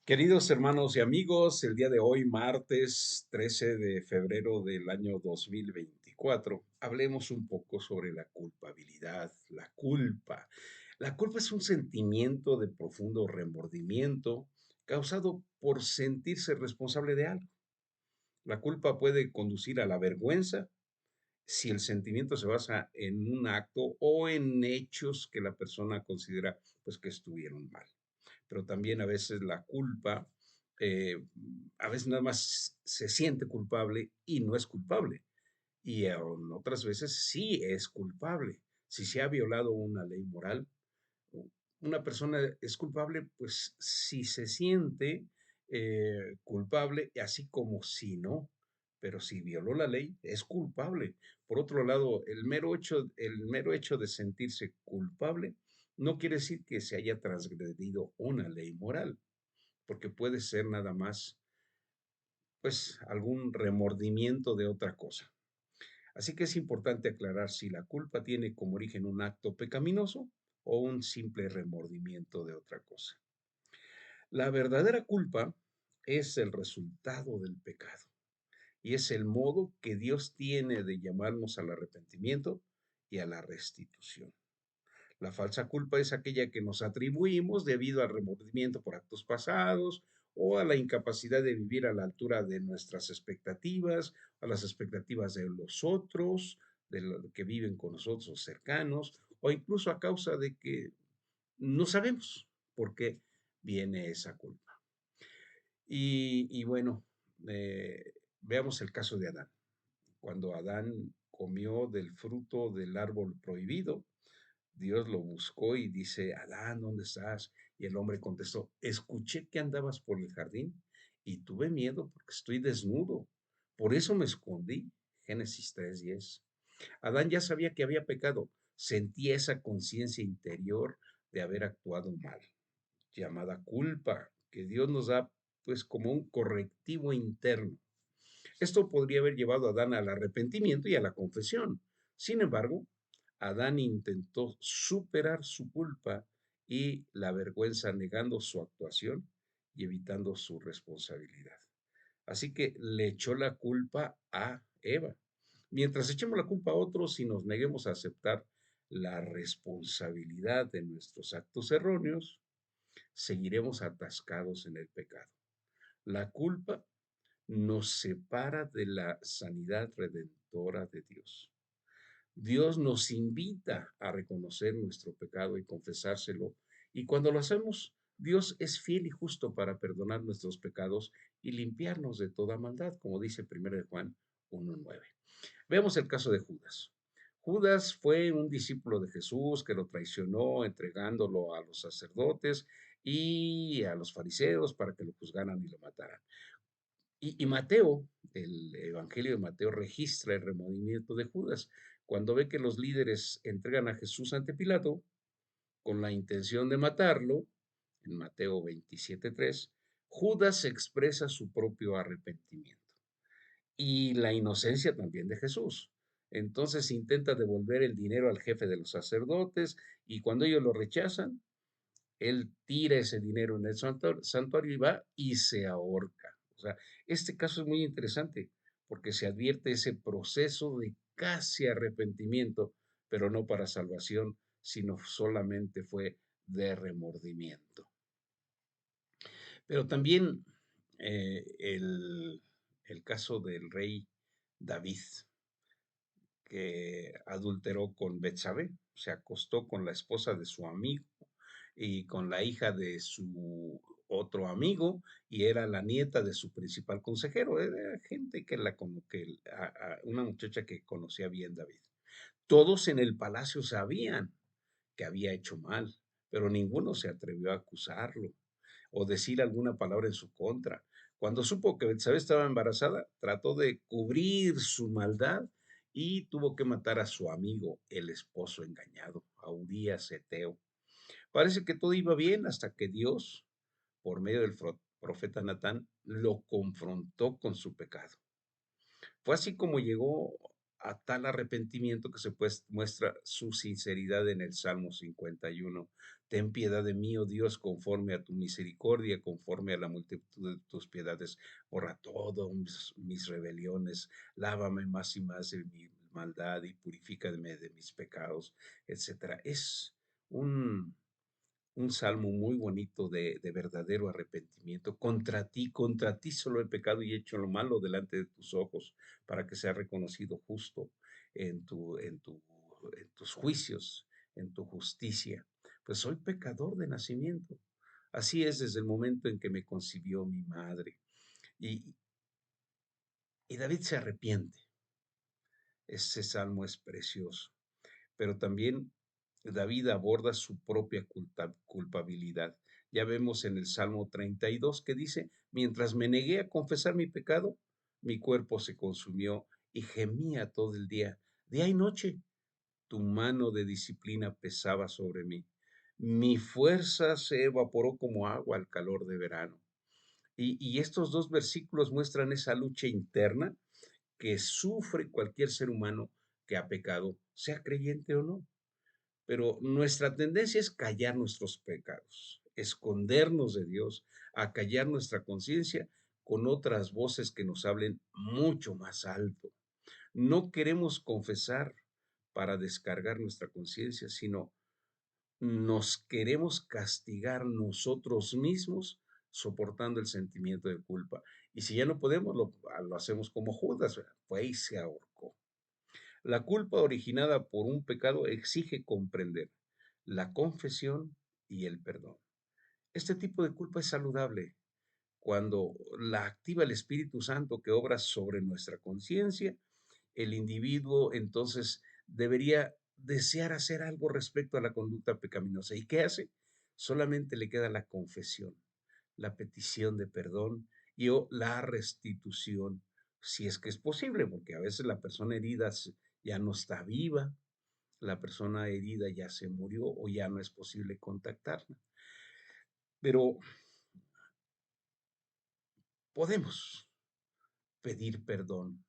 Queridos hermanos y amigos, el día de hoy, martes 13 de febrero del año 2024, hablemos un poco sobre la culpabilidad, la culpa. La culpa es un sentimiento de profundo remordimiento causado por sentirse responsable de algo. La culpa puede conducir a la vergüenza si el sentimiento se basa en un acto o en hechos que la persona considera pues que estuvieron mal, pero también a veces la culpa, eh, a veces nada más se siente culpable y no es culpable. Y otras veces sí es culpable. Si se ha violado una ley moral, una persona es culpable, pues si se siente culpable, así como si no, pero si violó la ley, es culpable. Por otro lado, el mero hecho de sentirse culpable no quiere decir que se haya transgredido una ley moral, porque puede ser nada más, pues, algún remordimiento de otra cosa. Así que es importante aclarar si la culpa tiene como origen un acto pecaminoso o un simple remordimiento de otra cosa. La verdadera culpa es el resultado del pecado y es el modo que Dios tiene de llamarnos al arrepentimiento y a la restitución. La falsa culpa es aquella que nos atribuimos debido al remordimiento por actos pasados o a la incapacidad de vivir a la altura de nuestras expectativas, a las expectativas de los otros, de los que viven con nosotros cercanos, o incluso a causa de que no sabemos por qué viene esa culpa. Y bueno, veamos el caso de Adán. Cuando Adán comió del fruto del árbol prohibido, Dios lo buscó y dice, Adán, ¿dónde estás? Y el hombre contestó, escuché que andabas por el jardín y tuve miedo porque estoy desnudo. Por eso me escondí. Génesis 3:10. Adán ya sabía que había pecado, sentía esa conciencia interior de haber actuado mal, llamada culpa, que Dios nos da pues como un correctivo interno. Esto podría haber llevado a Adán al arrepentimiento y a la confesión. Sin embargo, Adán intentó superar su culpa y la vergüenza negando su actuación y evitando su responsabilidad. Así que le echó la culpa a Eva. Mientras echemos la culpa a otros y nos neguemos a aceptar la responsabilidad de nuestros actos erróneos, seguiremos atascados en el pecado. La culpa nos separa de la sanidad redentora de Dios. Dios nos invita a reconocer nuestro pecado y confesárselo. Y cuando lo hacemos, Dios es fiel y justo para perdonar nuestros pecados y limpiarnos de toda maldad, como dice 1 de Juan 1:9. Veamos el caso de Judas. Judas fue un discípulo de Jesús que lo traicionó entregándolo a los sacerdotes y a los fariseos para que lo juzgaran y lo mataran. Y Mateo, el Evangelio de Mateo registra el remordimiento de Judas. Cuando ve que los líderes entregan a Jesús ante Pilato con la intención de matarlo, en Mateo 27:3, Judas expresa su propio arrepentimiento y la inocencia también de Jesús. Entonces intenta devolver el dinero al jefe de los sacerdotes y cuando ellos lo rechazan, él tira ese dinero en el santuario y va y se ahorca. O sea, este caso es muy interesante porque se advierte ese proceso de casi arrepentimiento, pero no para salvación, sino solamente fue de remordimiento. Pero también eh, el, el caso del rey David, que adulteró con Betsabé, se acostó con la esposa de su amigo y con la hija de su otro amigo y era la nieta de su principal consejero. Era gente que como que una muchacha que conocía bien David. Todos en el palacio sabían que había hecho mal, pero ninguno se atrevió a acusarlo o decir alguna palabra en su contra. Cuando supo que Betsabé estaba embarazada, trató de cubrir su maldad y tuvo que matar a su amigo, el esposo engañado, a Urías Eteo. Parece que todo iba bien hasta que Dios, por medio del profeta Natán, lo confrontó con su pecado. Fue así como llegó a tal arrepentimiento que se pues, muestra su sinceridad en el Salmo 51. Ten piedad de mí, oh Dios, conforme a tu misericordia, conforme a la multitud de tus piedades. Borra todas mis rebeliones, lávame más y más de mi maldad y purifícame de mis pecados, etcétera. Es un, un salmo muy bonito de verdadero arrepentimiento. Contra ti solo he pecado y he hecho lo malo delante de tus ojos, para que sea reconocido justo en, en tus juicios, en tu justicia. Pues soy pecador de nacimiento. Así es desde el momento en que me concibió mi madre. Y, y David se arrepiente. Ese salmo es precioso. Pero también David aborda su propia culpabilidad. Ya vemos en el Salmo 32 que dice, mientras me negué a confesar mi pecado, mi cuerpo se consumió y gemía todo el día. Día y noche, tu mano de disciplina pesaba sobre mí. Mi fuerza se evaporó como agua al calor de verano. Y estos dos versículos muestran esa lucha interna que sufre cualquier ser humano que ha pecado, sea creyente o no. Pero nuestra tendencia es callar nuestros pecados, escondernos de Dios, acallar nuestra conciencia con otras voces que nos hablen mucho más alto. No queremos confesar para descargar nuestra conciencia, sino nos queremos castigar nosotros mismos soportando el sentimiento de culpa. Y si ya no podemos, lo hacemos como Judas, fue y se ahorcó. La culpa originada por un pecado exige comprender la confesión y el perdón. Este tipo de culpa es saludable cuando la activa el Espíritu Santo que obra sobre nuestra conciencia. El individuo entonces debería desear hacer algo respecto a la conducta pecaminosa. ¿Y qué hace? Solamente le queda la confesión, la petición de perdón y o la restitución, si es que es posible, porque a veces la persona herida ya no está viva, la persona herida ya se murió o ya no es posible contactarla. Pero podemos pedir perdón,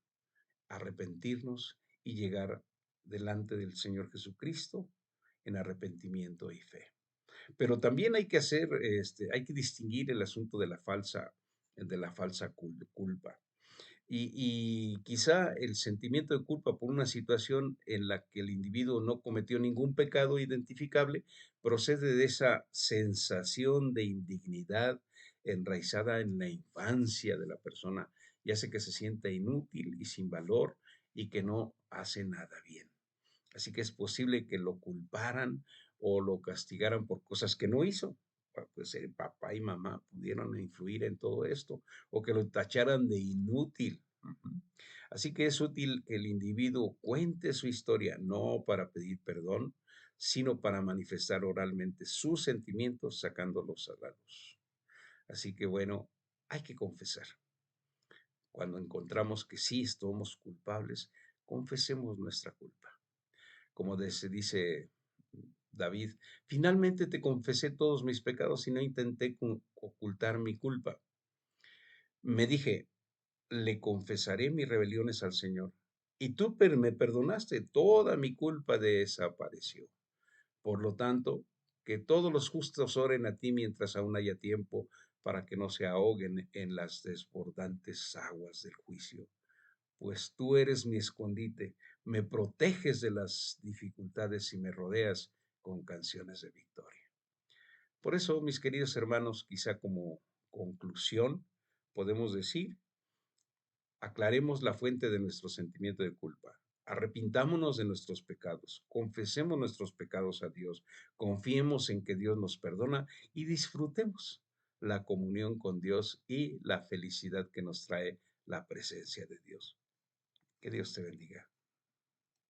arrepentirnos y llegar delante del Señor Jesucristo en arrepentimiento y fe. Pero también hay que hacer, hay que distinguir el asunto de la falsa culpa. Y quizá el sentimiento de culpa por una situación en la que el individuo no cometió ningún pecado identificable procede de esa sensación de indignidad enraizada en la infancia de la persona y hace que se sienta inútil y sin valor y que no hace nada bien. Así que es posible que lo culparan o lo castigaran por cosas que no hizo. Pues el papá y mamá pudieron influir en todo esto o que lo tacharan de inútil. Ujú. Así que es útil que el individuo cuente su historia, no para pedir perdón, sino para manifestar oralmente sus sentimientos sacándolos a la luz. Así que bueno, hay que confesar. Cuando encontramos que sí estamos culpables, confesemos nuestra culpa. Como se dice David, finalmente te confesé todos mis pecados y no intenté ocultar mi culpa. Me dije, le confesaré mis rebeliones al Señor. Y tú me perdonaste, toda mi culpa desapareció. Por lo tanto, que todos los justos oren a ti mientras aún haya tiempo, para que no se ahoguen en las desbordantes aguas del juicio. Pues tú eres mi escondite, me proteges de las dificultades y me rodeas con canciones de victoria. Por eso, mis queridos hermanos, quizá como conclusión, podemos decir, aclaremos la fuente de nuestro sentimiento de culpa. Arrepintámonos de nuestros pecados, confesemos nuestros pecados a Dios, confiemos en que Dios nos perdona y disfrutemos la comunión con Dios y la felicidad que nos trae la presencia de Dios. Que Dios te bendiga.